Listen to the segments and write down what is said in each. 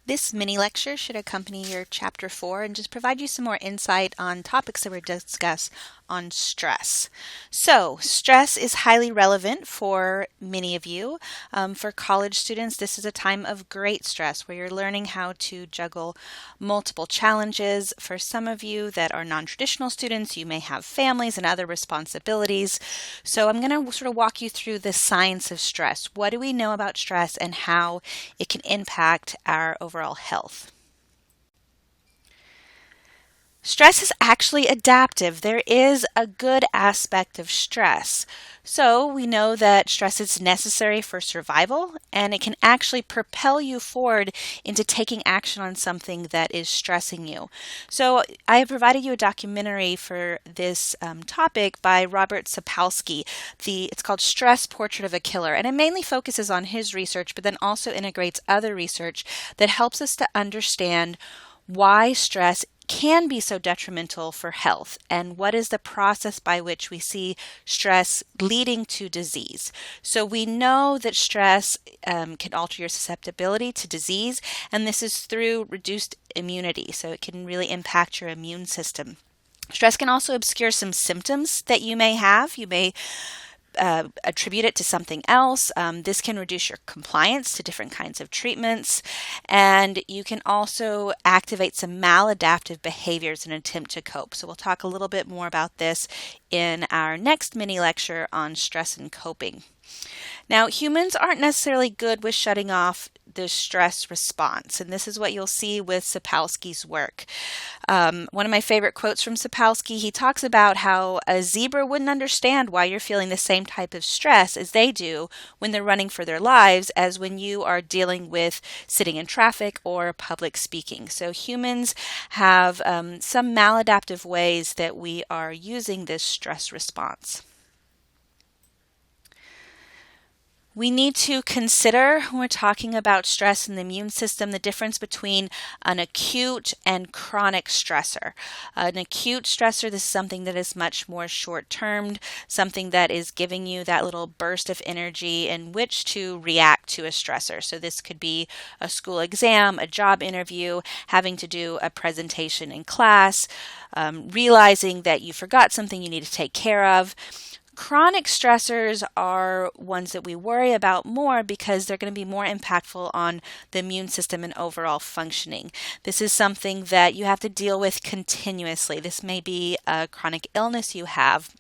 This mini lecture should accompany your Chapter 4 and just provide you some more insight on topics that were discussed on stress. So, stress is highly relevant for many of you. For college students, this is a time of great stress where you're learning how to juggle multiple challenges. For some of you that are non-traditional students, you may have families and other responsibilities. So, I'm going to sort of walk you through the science of stress. What do we know about stress and how it can impact our overall health? Stress is actually adaptive. There is a good aspect of stress. So we know that stress is necessary for survival and it can actually propel you forward into taking action on something that is stressing you. So I have provided you a documentary for this topic by Robert Sapolsky. It's called Stress Portrait of a Killer, and it mainly focuses on his research, but then also integrates other research that helps us to understand why stress can be so detrimental for health and what is the process by which we see stress leading to disease. So we know that stress can alter your susceptibility to disease, and this is through reduced immunity. So it can really impact your immune system. Stress can also obscure some symptoms that you may have. You may attribute it to something else. This can reduce your compliance to different kinds of treatments, and you can also activate some maladaptive behaviors in an attempt to cope. So we'll talk a little bit more about this in our next mini lecture on stress and coping. Now, humans aren't necessarily good with shutting off the stress response, and this is what you'll see with Sapolsky's work. One of my favorite quotes from Sapolsky, he talks about how a zebra wouldn't understand why you're feeling the same type of stress as they do when they're running for their lives as when you are dealing with sitting in traffic or public speaking. So humans have some maladaptive ways that we are using this stress response. We need to consider, when we're talking about stress in the immune system, the difference between an acute and chronic stressor. An acute stressor, this is something that is much more short-termed, something that is giving you that little burst of energy in which to react to a stressor. So this could be a school exam, a job interview, having to do a presentation in class, realizing that you forgot something you need to take care of. Chronic stressors are ones that we worry about more because they're going to be more impactful on the immune system and overall functioning. This is something that you have to deal with continuously. This may be a chronic illness you have,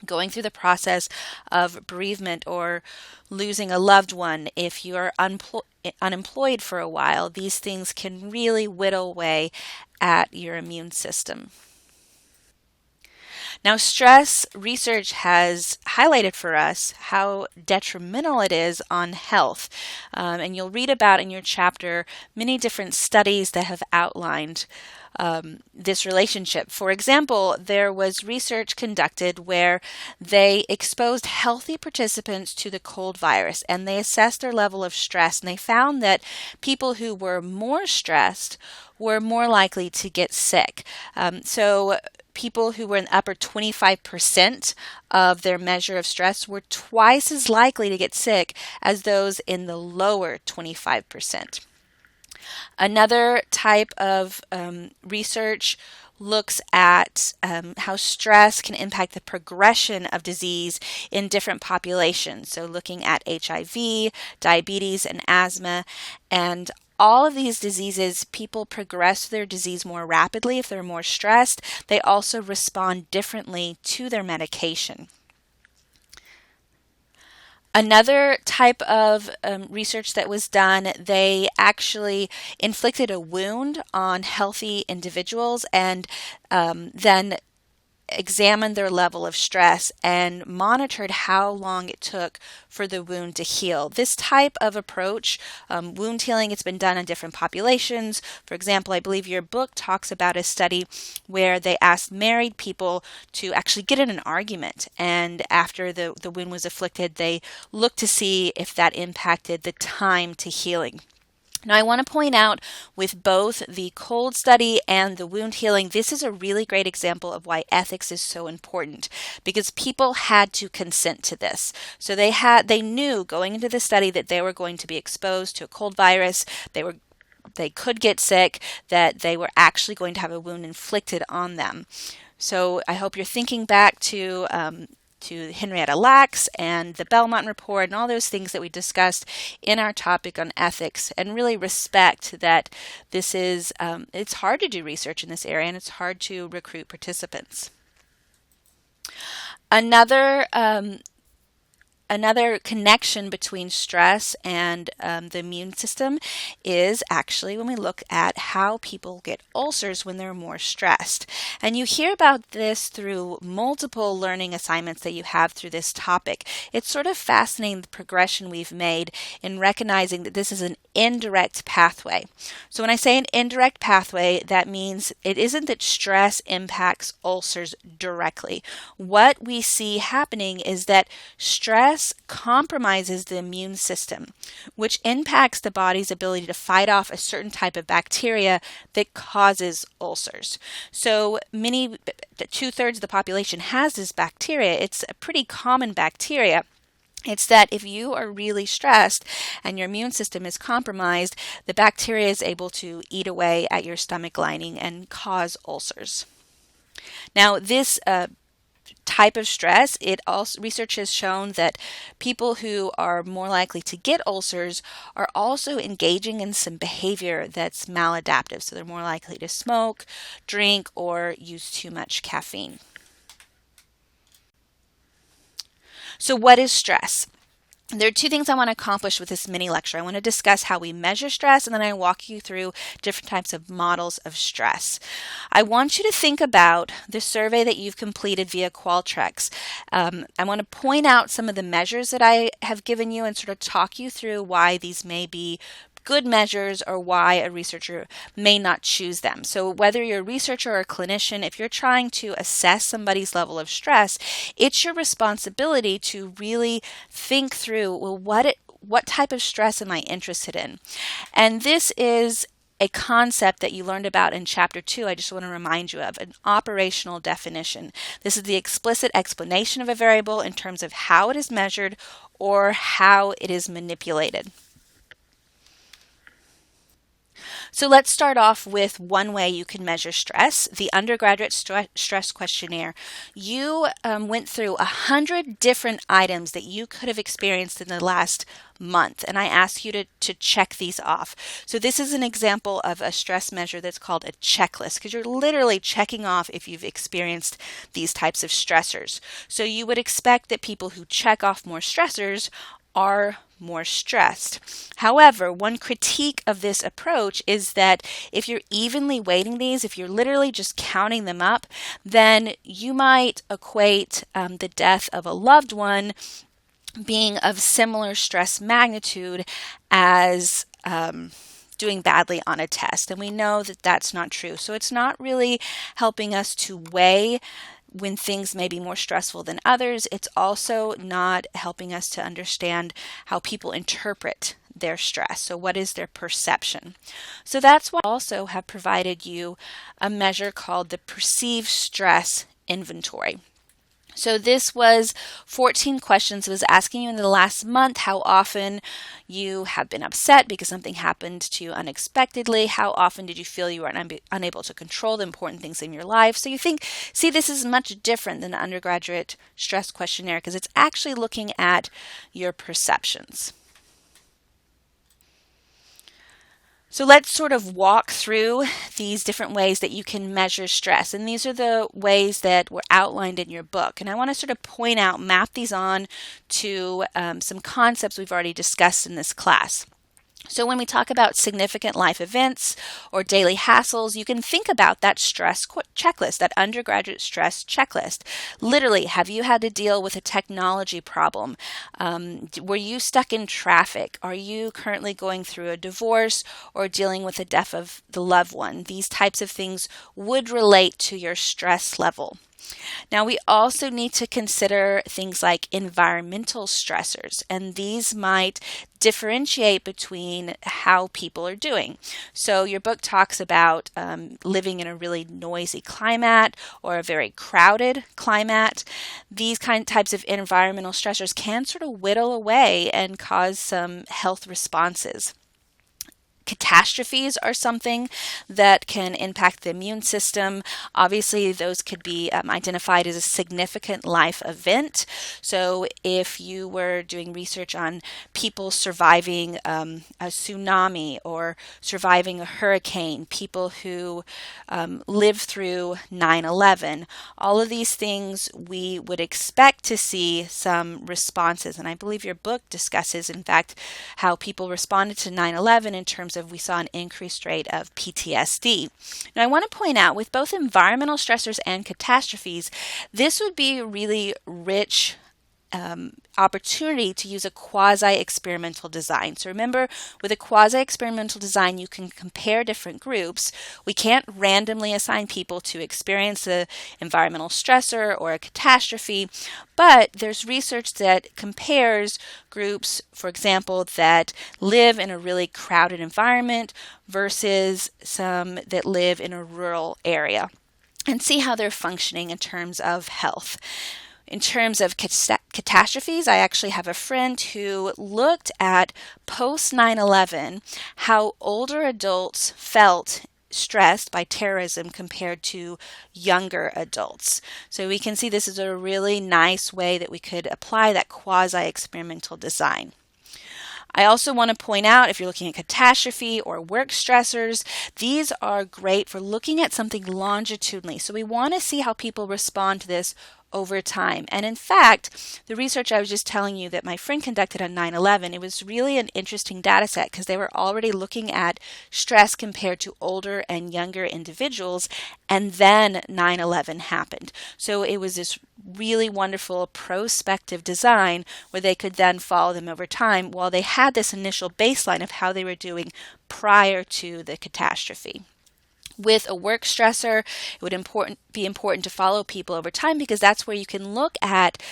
going through the process of bereavement or losing a loved one. If you are unemployed for a while, these things can really whittle away at your immune system. Now, stress research has highlighted for us how detrimental it is on health. And you'll read about in your chapter many different studies that have outlined this relationship. For example, there was research conducted where they exposed healthy participants to the cold virus and they assessed their level of stress, and they found that people who were more stressed were more likely to get sick. So people who were in the upper 25% of their measure of stress were twice as likely to get sick as those in the lower 25%. Another type of research looks at how stress can impact the progression of disease in different populations. So looking at HIV, diabetes, and asthma, and all of these diseases, people progress their disease more rapidly if they're more stressed. They also respond differently to their medication. Another type of research that was done, they actually inflicted a wound on healthy individuals and then examined their level of stress and monitored how long it took for the wound to heal. This type of approach, wound healing, it's been done in different populations. For example, I believe your book talks about a study where they asked married people to actually get in an argument, and after the wound was afflicted, they looked to see if that impacted the time to healing. Now, I want to point out with both the cold study and the wound healing, this is a really great example of why ethics is so important, because people had to consent to this. So they knew going into the study that they were going to be exposed to a cold virus. They were they could get sick, that they were actually going to have a wound inflicted on them. So I hope you're thinking back to Henrietta Lacks and the Belmont Report and all those things that we discussed in our topic on ethics, and really respect that this is, it's hard to do research in this area and it's hard to recruit participants. Another connection between stress and the immune system is actually when we look at how people get ulcers when they're more stressed. And you hear about this through multiple learning assignments that you have through this topic. It's sort of fascinating the progression we've made in recognizing that this is an indirect pathway. So when I say an indirect pathway, that means it isn't that stress impacts ulcers directly. What we see happening is that stress compromises the immune system, which impacts the body's ability to fight off a certain type of bacteria that causes ulcers. So two-thirds of the population has this bacteria. It's a pretty common bacteria. It's that if you are really stressed and your immune system is compromised, the bacteria is able to eat away at your stomach lining and cause ulcers. Now, this type of stress, research has shown that people who are more likely to get ulcers are also engaging in some behavior that's maladaptive. So they're more likely to smoke, drink, or use too much caffeine. So what is stress? There are two things I want to accomplish with this mini lecture. I want to discuss how we measure stress, and then I walk you through different types of models of stress. I want you to think about the survey that you've completed via Qualtrics. I want to point out some of the measures that I have given you and sort of talk you through why these may be good measures or why a researcher may not choose them. So whether you're a researcher or a clinician, if you're trying to assess somebody's level of stress, it's your responsibility to really think through, well, what type of stress am I interested in? And this is a concept that you learned about in Chapter 2, I just want to remind you of, an operational definition. This is the explicit explanation of a variable in terms of how it is measured or how it is manipulated. So let's start off with one way you can measure stress, the undergraduate stress questionnaire. You went through 100 different items that you could have experienced in the last month, and I asked you to check these off. So this is an example of a stress measure that's called a checklist, because you're literally checking off if you've experienced these types of stressors. So you would expect that people who check off more stressors are more stressed. However, one critique of this approach is that if you're evenly weighting these, if you're literally just counting them up, then you might equate the death of a loved one being of similar stress magnitude as doing badly on a test. And we know that that's not true. So it's not really helping us to weigh when things may be more stressful than others. It's also not helping us to understand how people interpret their stress. So what is their perception? So that's why I also have provided you a measure called the Perceived Stress Inventory. So this was 14 questions. It was asking you in the last month how often you have been upset because something happened to you unexpectedly. How often did you feel you were unable to control the important things in your life? So you think, see, this is much different than the undergraduate stress questionnaire because it's actually looking at your perceptions. So let's sort of walk through these different ways that you can measure stress. And these are the ways that were outlined in your book. And I want to sort of point out, map these on to some concepts we've already discussed in this class. So when we talk about significant life events or daily hassles, you can think about that stress checklist, that undergraduate stress checklist. Literally, have you had to deal with a technology problem? Were you stuck in traffic? Are you currently going through a divorce or dealing with the death of the loved one? These types of things would relate to your stress level. Now, we also need to consider things like environmental stressors, and these might differentiate between how people are doing. So your book talks about living in a really noisy climate or a very crowded climate. These types of environmental stressors can sort of whittle away and cause some health responses. Catastrophes are something that can impact the immune system. Obviously, those could be identified as a significant life event. So if you were doing research on people surviving a tsunami or surviving a hurricane, people who lived through 9/11, all of these things we would expect to see some responses. And I believe your book discusses, in fact, how people responded to 9/11 in terms of we saw an increased rate of PTSD. Now, I want to point out with both environmental stressors and catastrophes, this would be a really rich opportunity to use a quasi-experimental design. So remember, with a quasi-experimental design, you can compare different groups. We can't randomly assign people to experience an environmental stressor or a catastrophe, but there's research that compares groups, for example, that live in a really crowded environment versus some that live in a rural area, and see how they're functioning in terms of health. In terms of catastrophes, I actually have a friend who looked at post 9/11 how older adults felt stressed by terrorism compared to younger adults. So we can see this is a really nice way that we could apply that quasi-experimental design. I also want to point out, if you're looking at catastrophe or work stressors, these are great for looking at something longitudinally. So we want to see how people respond to this over time. And in fact, the research I was just telling you that my friend conducted on 9/11, it was really an interesting data set because they were already looking at stress compared to older and younger individuals, and then 9/11 happened. So it was this really wonderful prospective design where they could then follow them over time while they had this initial baseline of how they were doing prior to the catastrophe. With a work stressor, it would be important to follow people over time because that's where you can look at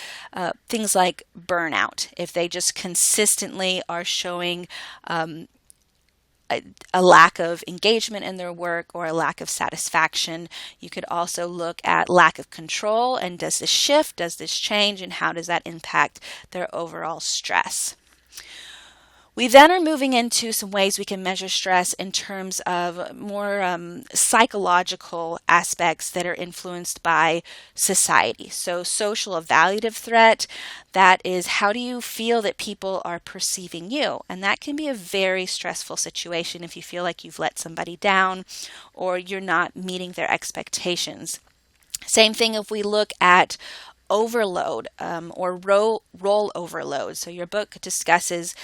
things like burnout. If they just consistently are showing a lack of engagement in their work or a lack of satisfaction. You could also look at lack of control, and does this shift, does this change, and how does that impact their overall stress? We then are moving into some ways we can measure stress in terms of more psychological aspects that are influenced by society. So social evaluative threat, that is, how do you feel that people are perceiving you? And that can be a very stressful situation if you feel like you've let somebody down or you're not meeting their expectations. Same thing if we look at overload or role overload. So your book discusses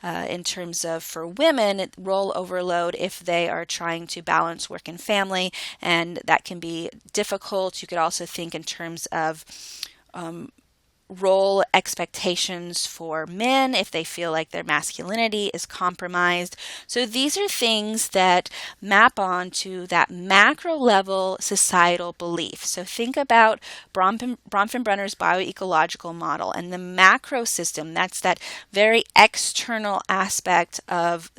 in terms of, for women, role overload if they are trying to balance work and family, and that can be difficult. You could also think in terms of role expectations for men if they feel like their masculinity is compromised. So these are things that map on to that macro level societal belief. So think about Bronfenbrenner's bioecological model and the macro system. That's that very external aspect of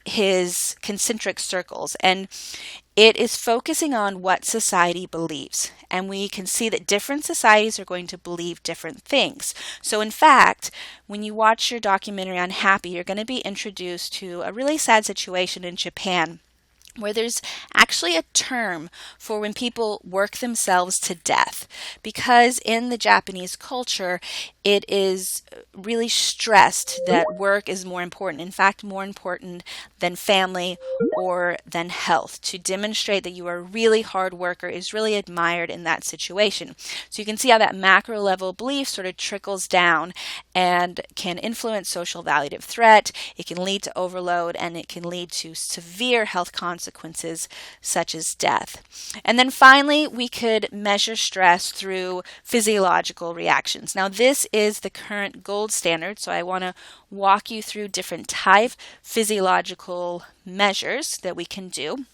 his concentric circles, and it is focusing on what society believes. And we can see that different societies are going to believe different things. So in fact, when you watch your documentary on Happy, you're going to be introduced to a really sad situation in Japan, where there's actually a term for when people work themselves to death, because in the Japanese culture, it is really stressed that work is more important, in fact, more important than family or than health. To demonstrate that you are a really hard worker is really admired in that situation. So you can see how that macro level belief sort of trickles down and can influence social evaluative threat. It can lead to overload, and it can lead to severe health consequences such as death. And then finally, we could measure stress through physiological reactions. Now, this is the current gold standard, so I want to walk you through different type physiological measures that we can do.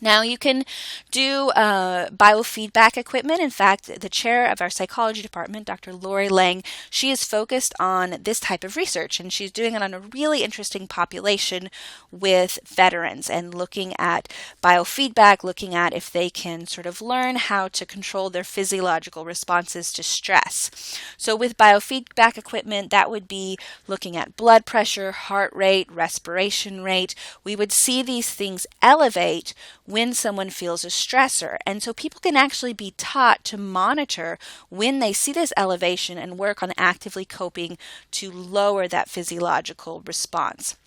Now, you can do biofeedback equipment. In fact, the chair of our psychology department, Dr. Lori Lang, she is focused on this type of research, and she's doing it on a really interesting population with veterans and looking at biofeedback, looking at if they can sort of learn how to control their physiological responses to stress. So with biofeedback equipment, that would be looking at blood pressure, heart rate, respiration rate. We would see these things elevate when someone feels a stressor. And so people can actually be taught to monitor when they see this elevation and work on actively coping to lower that physiological response.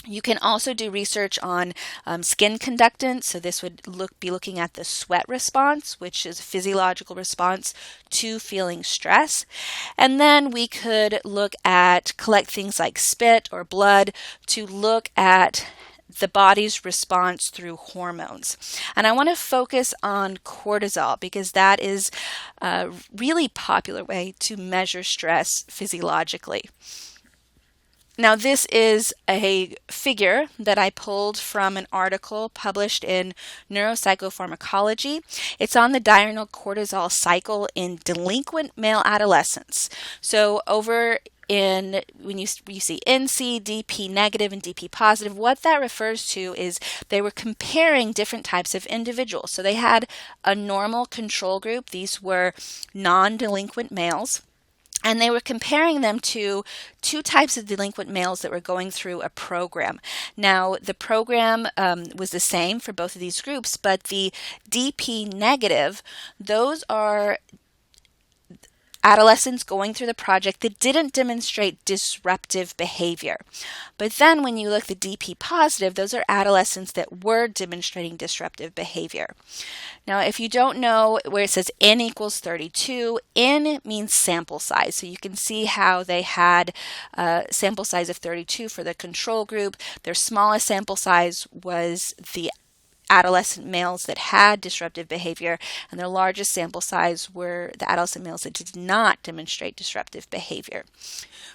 You can also do research on skin conductance. So this would be looking at the sweat response, which is a physiological response to feeling stress. And then we could collect things like spit or blood to look at the body's response through hormones. And I want to focus on cortisol because that is a really popular way to measure stress physiologically. Now, this is a figure that I pulled from an article published in Neuropsychopharmacology. It's on the diurnal cortisol cycle in delinquent male adolescents. So when you see NC, DP negative, and DP positive, what that refers to is they were comparing different types of individuals. So they had a normal control group. These were non-delinquent males. And they were comparing them to two types of delinquent males that were going through a program. Now, the program was the same for both of these groups, but the DP negative, those are adolescents going through the project that didn't demonstrate disruptive behavior. But then when you look at the DP positive, those are adolescents that were demonstrating disruptive behavior. Now, if you don't know where it says N equals 32, N means sample size. So you can see how they had a sample size of 32 for the control group. Their smallest sample size was the adolescent males that had disruptive behavior, and their largest sample size were the adolescent males that did not demonstrate disruptive behavior.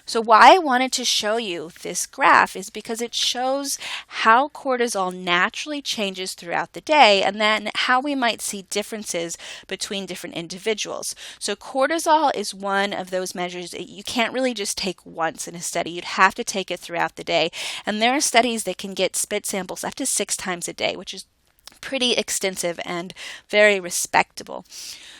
So why I wanted to show you this graph is because it shows how cortisol naturally changes throughout the day and then how we might see differences between different individuals. So cortisol is one of those measures that you can't really just take once in a study. You'd have to take it throughout the day. And there are studies that can get spit samples up to 6 times a day, which is pretty extensive and very respectable.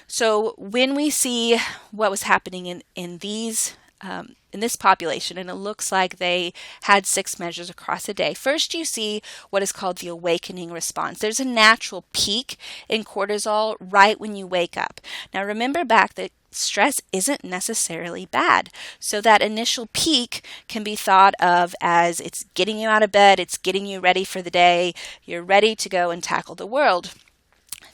So when we see what was happening in this population, and it looks like they had 6 measures across a day. First, you see what is called the awakening response. There's a natural peak in cortisol right when you wake up. Now, remember back that stress isn't necessarily bad. So that initial peak can be thought of as it's getting you out of bed, it's getting you ready for the day, you're ready to go and tackle the world.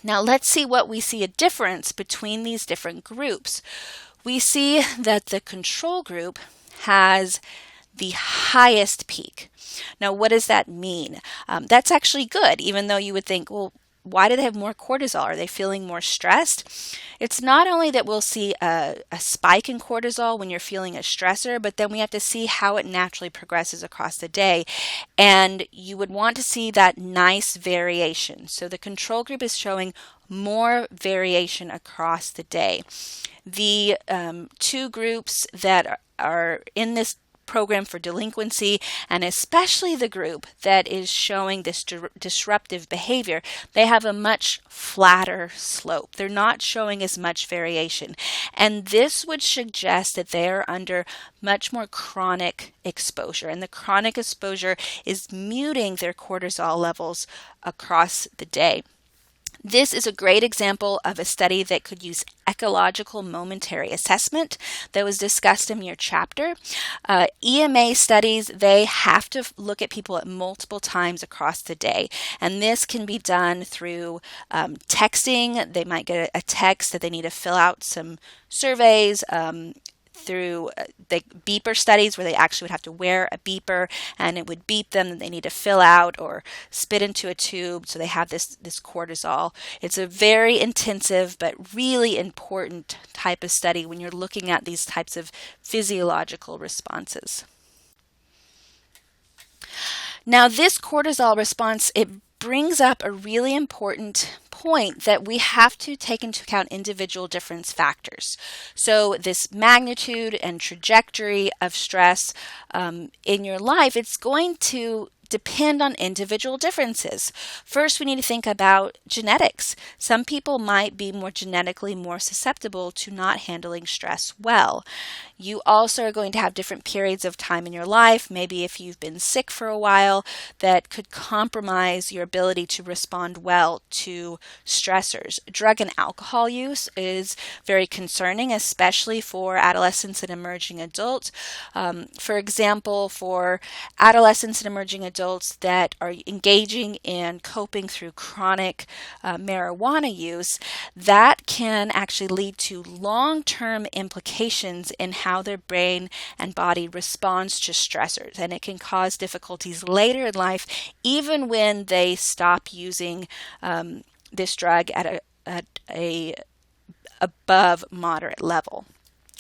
Now, let's see what we see a difference between these different groups. We see that the control group has the highest peak. Now, what does that mean? That's actually good, even though you would think, well, why do they have more cortisol? Are they feeling more stressed? It's not only that we'll see a spike in cortisol when you're feeling a stressor, but then we have to see how it naturally progresses across the day. And you would want to see that nice variation. So the control group is showing more variation across the day. The two groups that are in this program for delinquency, and especially the group that is showing this disruptive behavior, they have a much flatter slope. They're not showing as much variation. And this would suggest that they are under much more chronic exposure. And the chronic exposure is muting their cortisol levels across the day. This is a great example of a study that could use ecological momentary assessment that was discussed in your chapter. EMA studies, they have to look at people at multiple times across the day. And this can be done through texting. They might get a text that they need to fill out some surveys, through the beeper studies where they actually would have to wear a beeper and it would beep them that they need to fill out or spit into a tube, so they have this cortisol. It's a very intensive but really important type of study when you're looking at these types of physiological responses. Now, this cortisol response, it brings up a really important point that we have to take into account individual difference factors. So this magnitude and trajectory of stress in your life, it's going to depend on individual differences. First, we need to think about genetics. Some people might be genetically more susceptible to not handling stress well. You also are going to have different periods of time in your life, maybe if you've been sick for a while, that could compromise your ability to respond well to stressors. Drug and alcohol use is very concerning, especially for adolescents and emerging adults. For example, for adolescents and emerging adults that are engaging in coping through chronic marijuana use, that can actually lead to long-term implications in how their brain and body responds to stressors, and it can cause difficulties later in life, even when they stop using this drug at a above moderate level.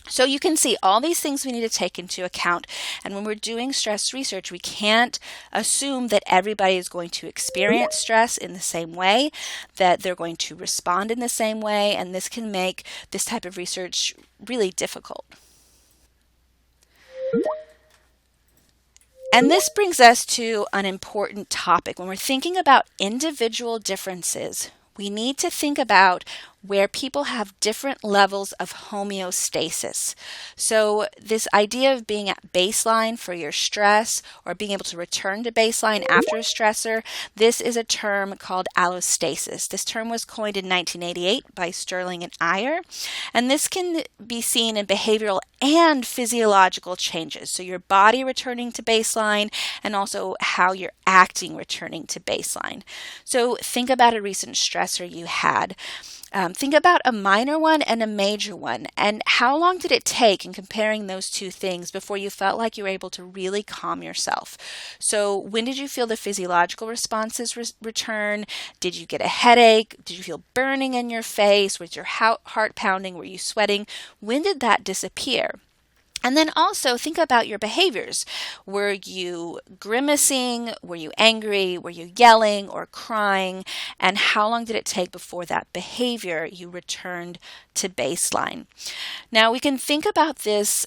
So you can see all these things we need to take into account. And when we're doing stress research, we can't assume that everybody is going to experience stress in the same way, that they're going to respond in the same way, and this can make this type of research really difficult. And this brings us to an important topic. When we're thinking about individual differences, we need to think about where people have different levels of homeostasis. So this idea of being at baseline for your stress or being able to return to baseline after a stressor, this is a term called allostasis. This term was coined in 1988 by Sterling and Iyer, and this can be seen in behavioral and physiological changes. So your body returning to baseline and also how you're acting returning to baseline. So think about a recent stressor you had. Think about a minor one and a major one, and how long did it take in comparing those two things before you felt like you were able to really calm yourself? So when did you feel the physiological responses return? Did you get a headache? Did you feel burning in your face? Was your heart pounding? Were you sweating? When did that disappear? And then also think about your behaviors. Were you grimacing? Were you angry? Were you yelling or crying? And how long did it take before that behavior you returned to baseline? Now we can think about this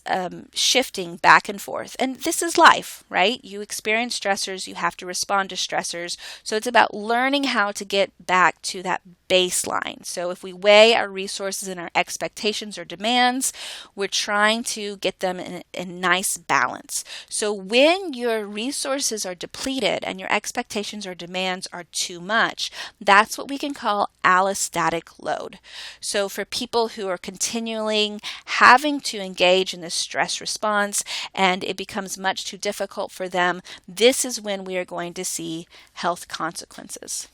shifting back and forth. And this is life, right? You experience stressors, you have to respond to stressors. So it's about learning how to get back to that baseline. So if we weigh our resources and our expectations or demands, we're trying to get them in a nice balance. So when your resources are depleted and your expectations or demands are too much, that's what we can call allostatic load. So for people who are continually having to engage in this stress response and it becomes much too difficult for them, this is when we are going to see health consequences.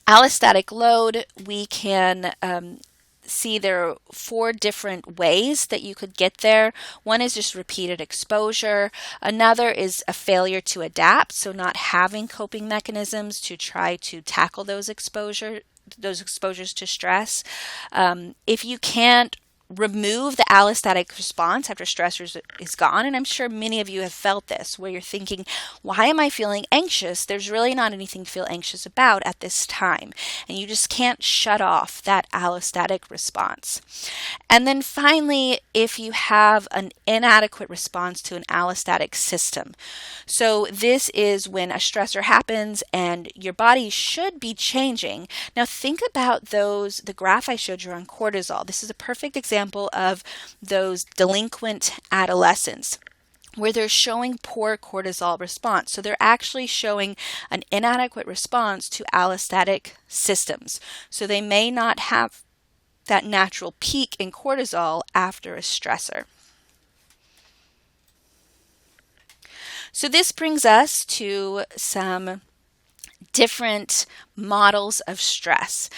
Allostatic load, we can see there are 4 different ways that you could get there. One is just repeated exposure. Another is a failure to adapt, so not having coping mechanisms to try to tackle those exposures to stress. If you can't remove the allostatic response after stressors is gone, and I'm sure many of you have felt this, where you're thinking, why am I feeling anxious? There's really not anything to feel anxious about at this time, and you just can't shut off that allostatic response. And then finally, if you have an inadequate response to an allostatic system. So this is when a stressor happens and your body should be changing. Now think about the graph I showed you on cortisol. This is a perfect example of those delinquent adolescents where they're showing poor cortisol response. So they're actually showing an inadequate response to allostatic systems. So they may not have that natural peak in cortisol after a stressor. So this brings us to some different models of stress.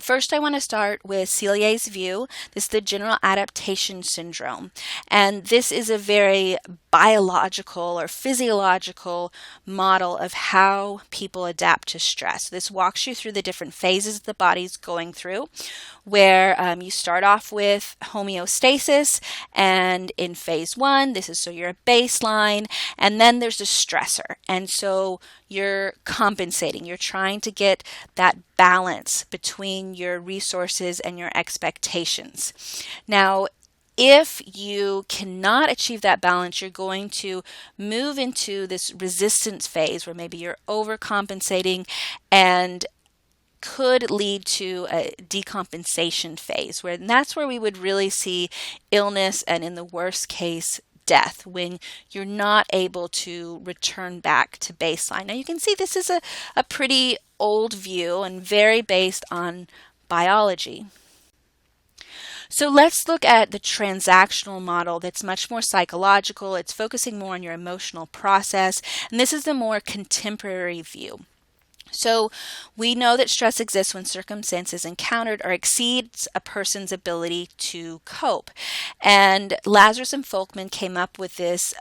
First, I want to start with Célier's view. This is the general adaptation syndrome. And this is a very biological or physiological model of how people adapt to stress. This walks you through the different phases the body's going through, where you start off with homeostasis, and in phase 1, this is so you're at baseline, and then there's a stressor. And so you're compensating. You're trying to get that balance between your resources and your expectations. Now, if you cannot achieve that balance, you're going to move into this resistance phase where maybe you're overcompensating and could lead to a decompensation phase, and that's where we would really see illness and, in the worst case, death, when you're not able to return back to baseline. Now you can see this is a pretty old view and very based on biology. So let's look at the transactional model that's much more psychological. It's focusing more on your emotional process, and this is the more contemporary view. So we know that stress exists when circumstances encountered or exceeds a person's ability to cope. And Lazarus and Folkman came up with this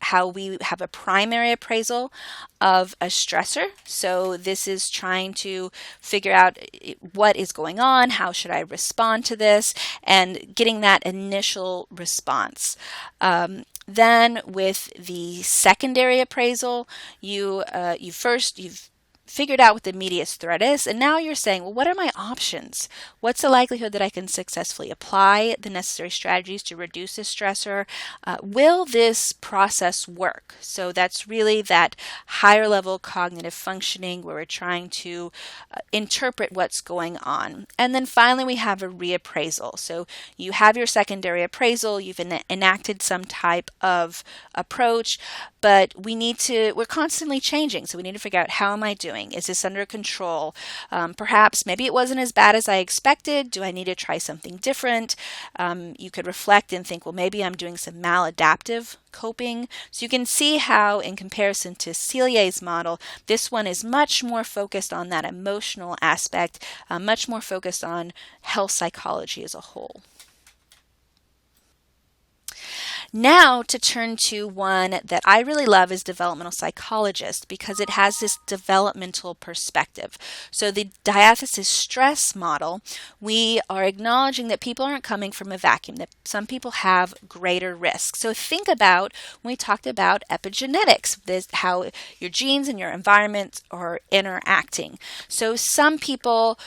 how we have a primary appraisal of a stressor. So this is trying to figure out what is going on, how should I respond to this, and getting that initial response. Then with the secondary appraisal, you've figured out what the immediate threat is, and now you're saying, well, what are my options? What's the likelihood that I can successfully apply the necessary strategies to reduce this stressor? Will this process work? So that's really that higher level cognitive functioning where we're trying to interpret what's going on. And then finally, we have a reappraisal. So you have your secondary appraisal, you've enacted some type of approach, but we're constantly changing. So we need to figure out, how am I doing? Is this under control? Perhaps maybe it wasn't as bad as I expected. Do I need to try something different? You could reflect and think, well, maybe I'm doing some maladaptive coping. So you can see how, in comparison to Celier's model, this one is much more focused on that emotional aspect, much more focused on health psychology as a whole. Now to turn to one that I really love is developmental psychologist, because it has this developmental perspective. So the diathesis stress model, we are acknowledging that people aren't coming from a vacuum, that some people have greater risk. So think about when we talked about epigenetics, how your genes and your environment are interacting. So some people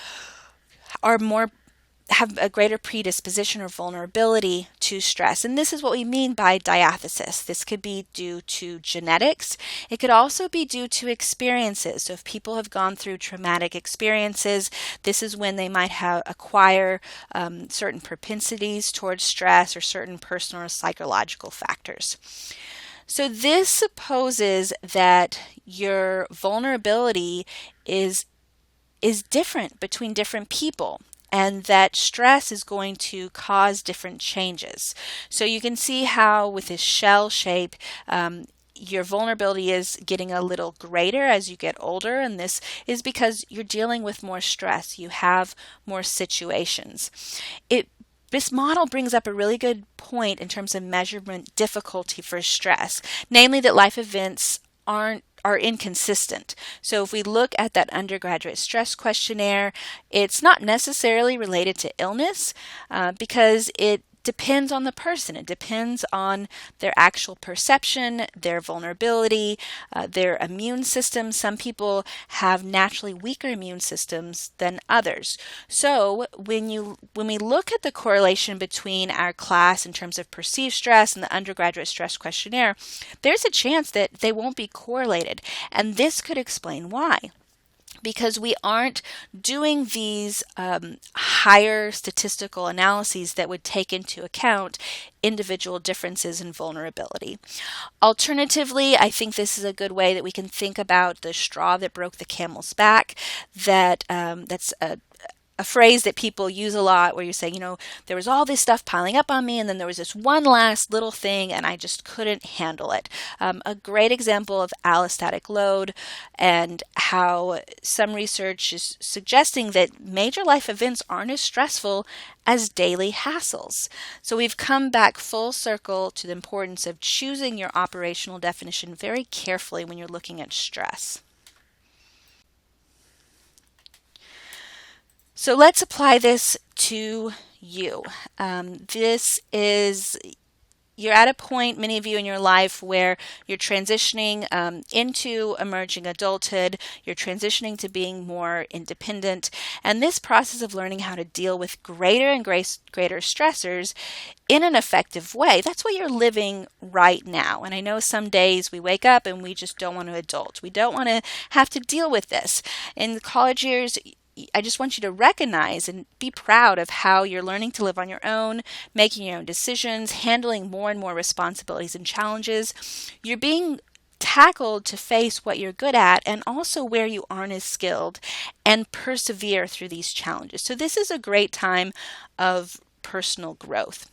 have a greater predisposition or vulnerability to stress. And this is what we mean by diathesis. This could be due to genetics. It could also be due to experiences. So if people have gone through traumatic experiences, this is when they might acquire certain propensities towards stress or certain personal or psychological factors. So this supposes that your vulnerability is different between different people, and that stress is going to cause different changes. So you can see how with this shell shape, your vulnerability is getting a little greater as you get older, and this is because you're dealing with more stress. You have more situations. This model brings up a really good point in terms of measurement difficulty for stress, namely that life events are inconsistent. So if we look at that undergraduate stress questionnaire, it's not necessarily related to illness because it depends on the person. It depends on their actual perception, their vulnerability, their immune system. Some people have naturally weaker immune systems than others. So when we look at the correlation between our class in terms of perceived stress and the undergraduate stress questionnaire, there's a chance that they won't be correlated. And this could explain why. Because we aren't doing these higher statistical analyses that would take into account individual differences in vulnerability. Alternatively, I think this is a good way that we can think about the straw that broke the camel's back. That's a phrase that people use a lot where you say, there was all this stuff piling up on me, and then there was this one last little thing, and I just couldn't handle it. A great example of allostatic load, and how some research is suggesting that major life events aren't as stressful as daily hassles. So we've come back full circle to the importance of choosing your operational definition very carefully when you're looking at stress. So let's apply this to you. This is you're at a point, many of you in your life, where you're transitioning into emerging adulthood. You're transitioning to being more independent. And this process of learning how to deal with greater and greater stressors in an effective way, that's what you're living right now. And I know some days we wake up and we just don't want to adult. We don't want to have to deal with this. In the college years, I just want you to recognize and be proud of how you're learning to live on your own, making your own decisions, handling more and more responsibilities and challenges. You're being tackled to face what you're good at and also where you aren't as skilled, and persevere through these challenges. So this is a great time of personal growth.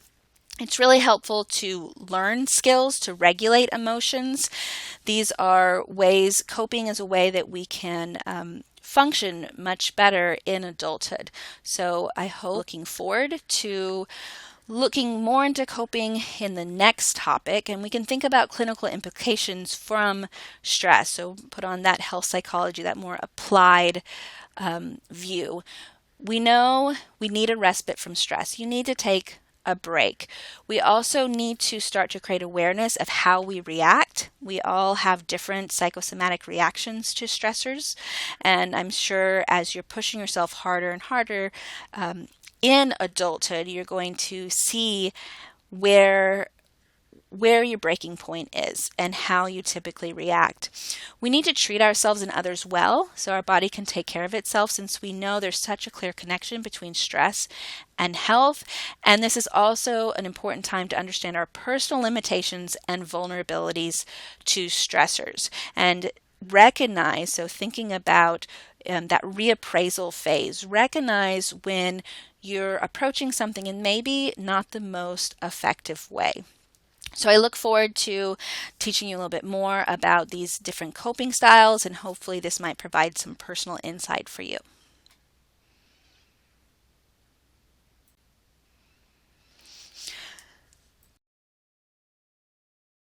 It's really helpful to learn skills to regulate emotions. These are ways, coping is a way that we can function much better in adulthood. So I hope looking forward to looking more into coping in the next topic, and we can think about clinical implications from stress. So put on that health psychology, that more applied view. We know we need a respite from stress. You need to take a break. We also need to start to create awareness of how we react. We all have different psychosomatic reactions to stressors, and I'm sure as you're pushing yourself harder and harder in adulthood, you're going to see where your breaking point is and how you typically react. We need to treat ourselves and others well so our body can take care of itself, since we know there's such a clear connection between stress and health. And this is also an important time to understand our personal limitations and vulnerabilities to stressors and recognize, so thinking about that reappraisal phase, recognize when you're approaching something in maybe not the most effective way. So I look forward to teaching you a little bit more about these different coping styles, and hopefully this might provide some personal insight for you.